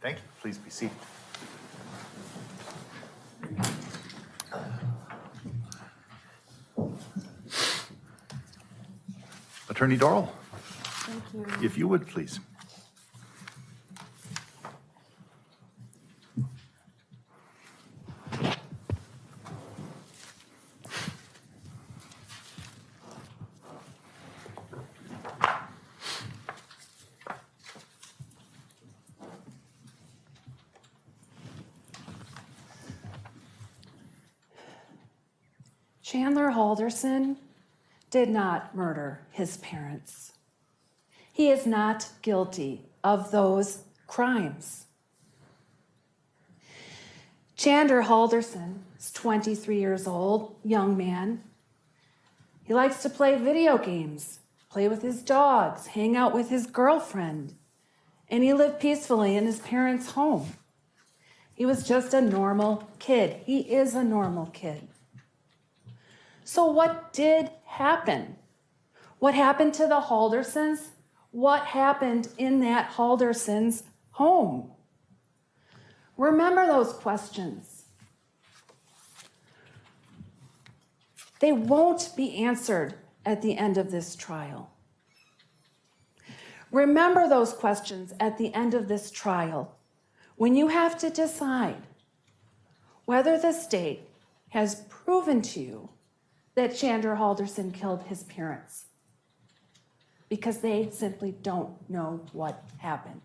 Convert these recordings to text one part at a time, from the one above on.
Thank you. Please be seated. Attorney Dorrell. Thank you. If you would, please. Chandler Halderson did not murder his parents. He is not guilty of those crimes. Chandler Halderson is 23 years old, young man. He likes to play video games, play with his dogs, hang out with his girlfriend, and he lived peacefully in his parents' home. He was just a normal kid. He is a normal kid. So what did happen? What happened to the Haldersons? What happened in that Halderson's home? Remember those questions. They won't be answered at the end of this trial. Remember those questions at the end of this trial when you have to decide whether the state has proven to you that Chandler Halderson killed his parents, because they simply don't know what happened.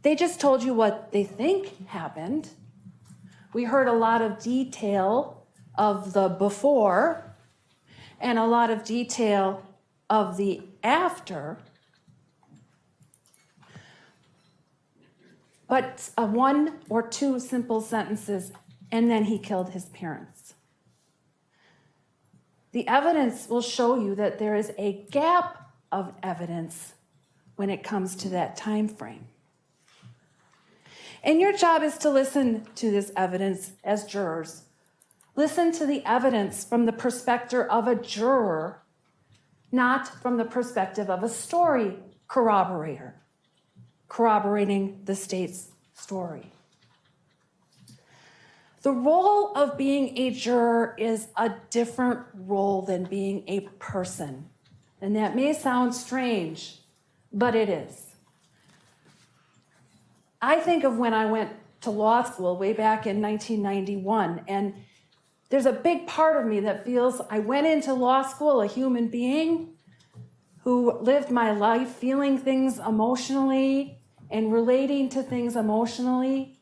They just told you what they think happened. We heard a lot of detail of the before and a lot of detail of the after. But one or two simple sentences, and then he killed his parents. The evidence will show you that there is a gap of evidence when it comes to that time frame. And your job is to listen to this evidence as jurors. Listen to the evidence from the perspective of a juror, not from the perspective of a story corroborator, corroborating the state's story. The role of being a juror is a different role than being a person. And that may sound strange, but it is. I think of when I went to law school way back in 1991, and there's a big part of me that feels I went into law school a human being who lived my life feeling things emotionally and relating to things emotionally.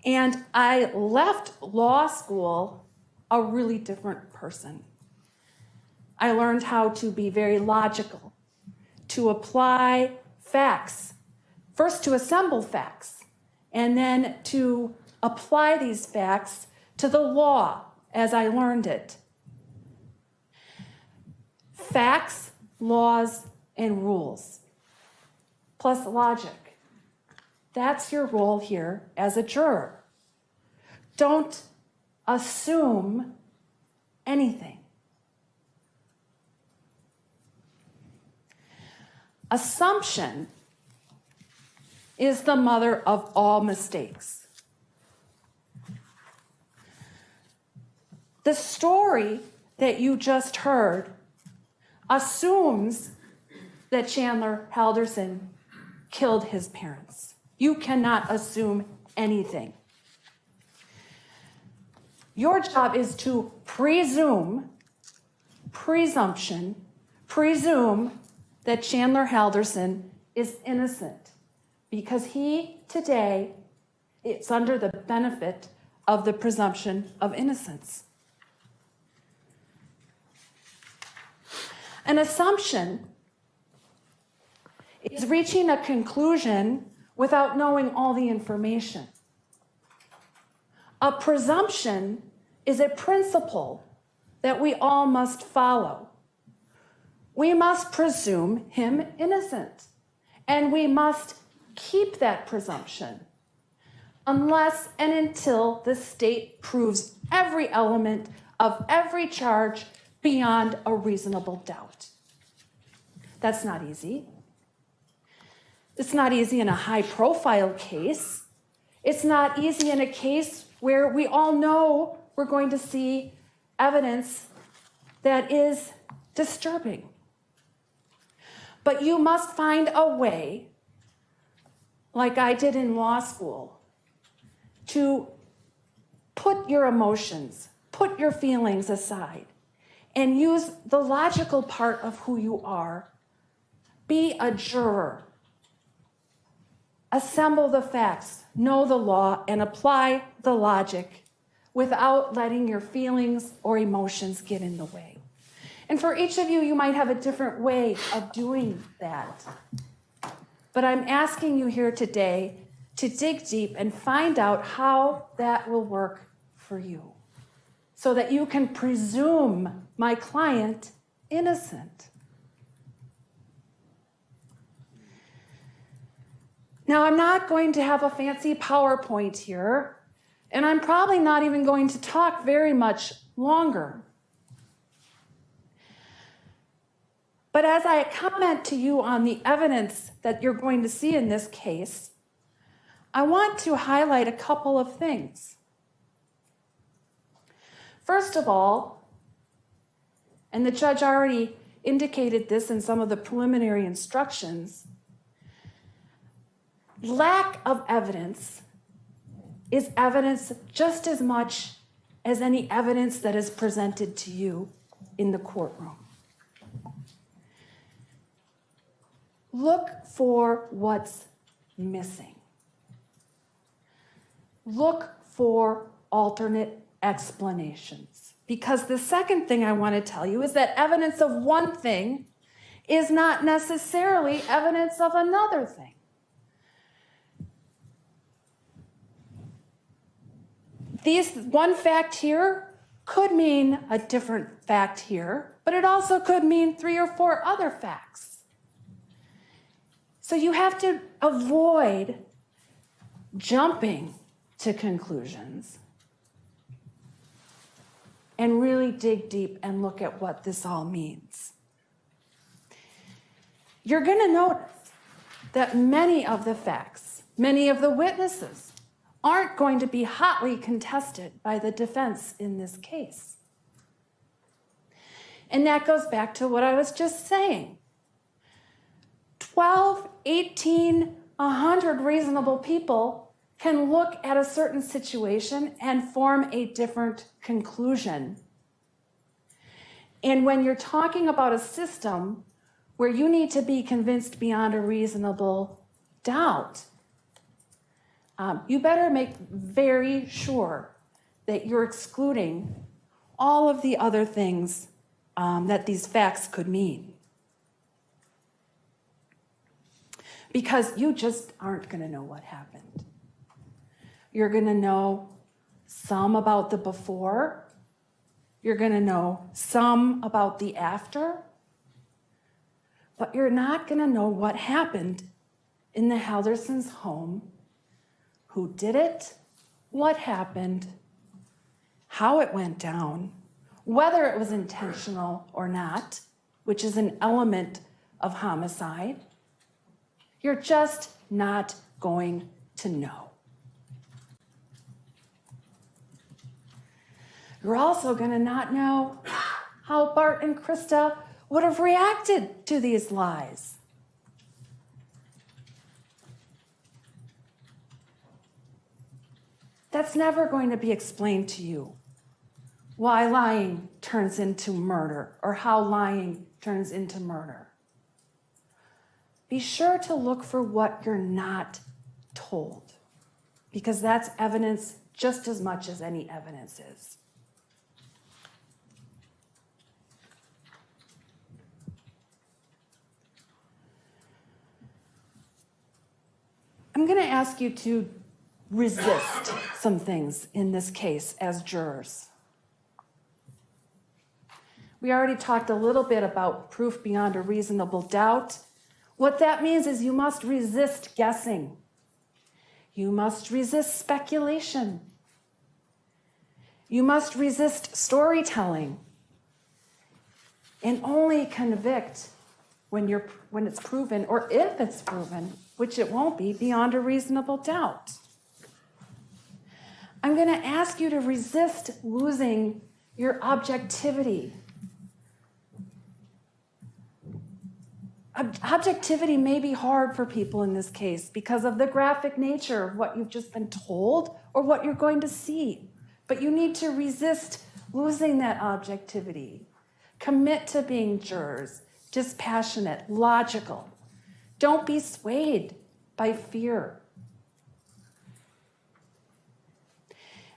And I left law school a really different person. I learned how to be very logical, to apply facts, first to assemble facts, and then to apply these facts to the law as I learned it. Facts, laws, and rules, plus logic. That's your role here as a juror. Don't assume anything. Assumption is the mother of all mistakes. The story that you just heard assumes that Chandler Halderson killed his parents. You cannot assume anything. Your job is to presume that Chandler Halderson is innocent, because he today is under the benefit of the presumption of innocence. An assumption is reaching a conclusion without knowing all the information. A presumption is a principle that we all must follow. We must presume him innocent, and we must keep that presumption unless and until the state proves every element of every charge beyond a reasonable doubt. That's not easy. It's not easy in a high-profile case. It's not easy in a case where we all know we're going to see evidence that is disturbing. But you must find a way, like I did in law school, to put your emotions, put your feelings aside, and use the logical part of who you are. Be a juror. Assemble the facts, know the law, and apply the logic without letting your feelings or emotions get in the way. And for each of you, you might have a different way of doing that. But I'm asking you here today to dig deep and find out how that will work for you, so that you can presume my client innocent. Now, I'm not going to have a fancy PowerPoint here, and I'm probably not even going to talk very much longer. But as I comment to you on the evidence that you're going to see in this case, I want to highlight a couple of things. First of all, and the judge already indicated this in some of the preliminary instructions, lack of evidence is evidence just as much as any evidence that is presented to you in the courtroom. Look for what's missing. Look for alternate explanations. Because the second thing I want to tell you is that evidence of one thing is not necessarily evidence of another thing. One fact here could mean a different fact here, but it also could mean 3 or 4 other facts. So you have to avoid jumping to conclusions and really dig deep and look at what this all means. You're going to notice that many of the facts, many of the witnesses, aren't going to be hotly contested by the defense in this case. And that goes back to what I was just saying. 12, 18, 100 reasonable people can look at a certain situation and form a different conclusion. And when you're talking about a system where you need to be convinced beyond a reasonable doubt, you better make very sure that you're excluding all of the other things that these facts could mean. Because you just aren't going to know what happened. You're going to know some about the before. You're going to know some about the after. But you're not going to know what happened in the Haldersons' home, who did it, what happened, how it went down, whether it was intentional or not, which is an element of homicide. You're just not going to know. You're also going to not know how Bart and Krista would have reacted to these lies. That's never going to be explained to you. Why lying turns into murder, or how lying turns into murder. Be sure to look for what you're not told, because that's evidence just as much as any evidence is. I'm going to ask you to resist some things in this case as jurors. We already talked a little bit about proof beyond a reasonable doubt. What that means is you must resist guessing. You must resist speculation. You must resist storytelling. And only convict when it's proven, or if it's proven, which it won't be, beyond a reasonable doubt. I'm going to ask you to resist losing your objectivity. Objectivity may be hard for people in this case because of the graphic nature of what you've just been told or what you're going to see. But you need to resist losing that objectivity. Commit to being jurors, dispassionate, logical. Don't be swayed by fear.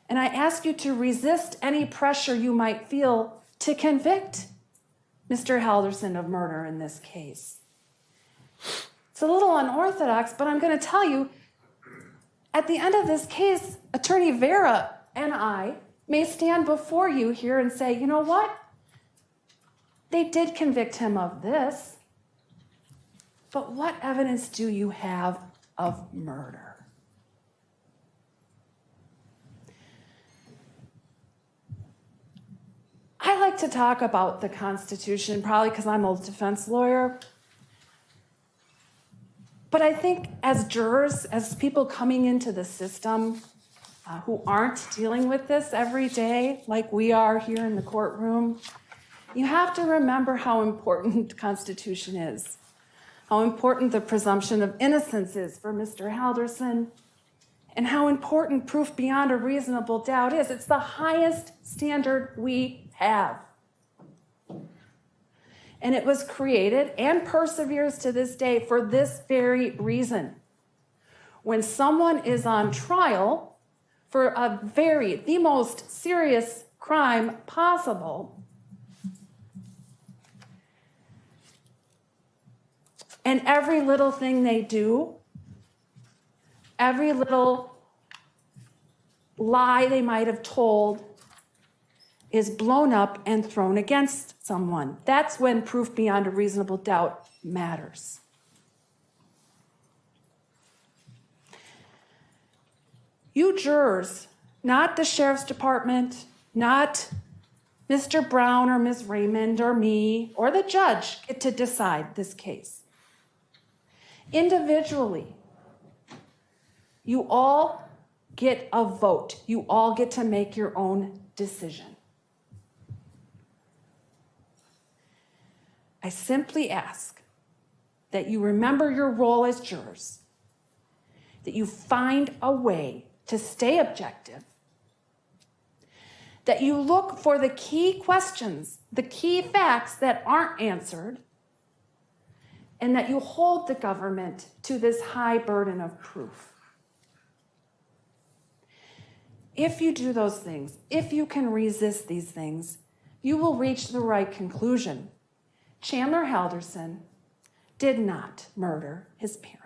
And I ask you to resist any pressure you might feel to convict Mr. Halderson of murder in this case. It's a little unorthodox, but I'm going to tell you, at the end of this case, Attorney Vera and I may stand before you here and say, you know what? They did convict him of this, but what evidence do you have of murder? I like to talk about the Constitution, probably because I'm a defense lawyer. But I think as jurors, as people coming into the system who aren't dealing with this every day, like we are here in the courtroom, you have to remember how important the Constitution is, how important the presumption of innocence is for Mr. Halderson, and how important proof beyond a reasonable doubt is. It's the highest standard we have. And it was created and perseveres to this day for this very reason. When someone is on trial for the most serious crime possible, and every little thing they do, every little lie they might have told is blown up and thrown against someone. That's when proof beyond a reasonable doubt matters. You jurors, not the sheriff's department, not Mr. Brown or Ms. Raymond or me or the judge, get to decide this case. Individually, you all get a vote. You all get to make your own decision. I simply ask that you remember your role as jurors, that you find a way to stay objective, that you look for the key questions, the key facts that aren't answered, and that you hold the government to this high burden of proof. If you do those things, if you can resist these things, you will reach the right conclusion. Chandler Halderson did not murder his parents.